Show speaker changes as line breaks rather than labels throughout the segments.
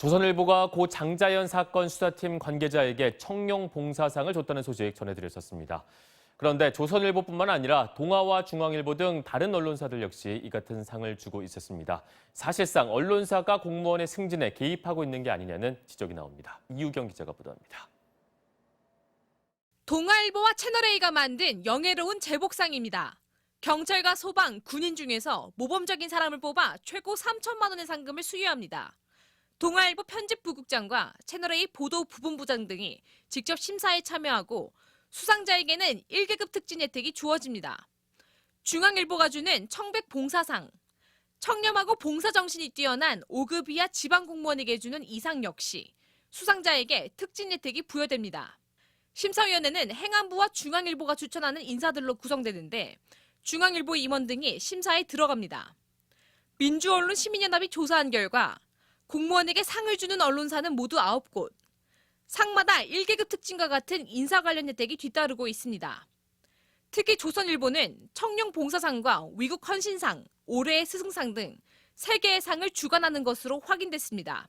조선일보가 고 장자연 사건 수사팀 관계자에게 청룡봉사상을 줬다는 소식 전해드렸었습니다. 그런데 조선일보뿐만 아니라 동아와 중앙일보 등 다른 언론사들 역시 이 같은 상을 주고 있었습니다. 사실상 언론사가 공무원의 승진에 개입하고 있는 게 아니냐는 지적이 나옵니다. 이유경 기자가 보도합니다.
동아일보와 채널A가 만든 영예로운 제복상입니다. 경찰과 소방, 군인 중에서 모범적인 사람을 뽑아 최고 3천만 원의 상금을 수여합니다. 동아일보 편집부국장과 채널A 보도부본부장 등이 직접 심사에 참여하고 수상자에게는 1계급 특진 혜택이 주어집니다. 중앙일보가 주는 청백봉사상, 청렴하고 봉사정신이 뛰어난 5급 이하 지방공무원에게 주는 이 상 역시 수상자에게 특진 혜택이 부여됩니다. 심사위원회는 행안부와 중앙일보가 추천하는 인사들로 구성되는데 중앙일보 임원 등이 심사에 들어갑니다. 민주언론 시민연합이 조사한 결과 공무원에게 상을 주는 언론사는 모두 9곳. 상마다 1계급 특진과 같은 인사 관련 혜택이 뒤따르고 있습니다. 특히 조선일보는 청룡봉사상과 위국 헌신상, 올해의 스승상 등 3개의 상을 주관하는 것으로 확인됐습니다.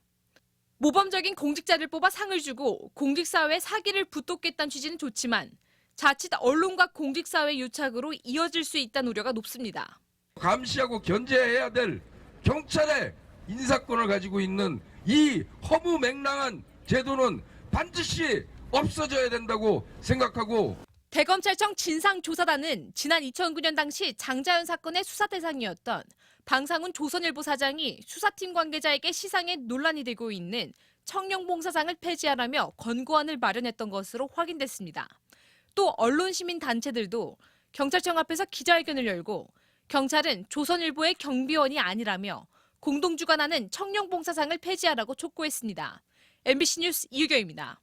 모범적인 공직자를 뽑아 상을 주고 공직사회 사기를 붙돋겠다는 취지는 좋지만 자칫 언론과 공직사회 유착으로 이어질 수 있다는 우려가 높습니다.
감시하고 견제해야 될 경찰의 인사권을 가지고 있는 이 허무맹랑한 제도는 반드시 없어져야 된다고 생각하고
대검찰청 진상조사단은 지난 2009년 당시 장자연 사건의 수사 대상이었던 방상훈 조선일보 사장이 수사팀 관계자에게 시상에 논란이 되고 있는 청룡봉사상을 폐지하라며 권고안을 마련했던 것으로 확인됐습니다. 또 언론시민단체들도 경찰청 앞에서 기자회견을 열고 경찰은 조선일보의 경비원이 아니라며 공동주관하는 청룡봉사상을 폐지하라고 촉구했습니다. MBC 뉴스 이유경입니다.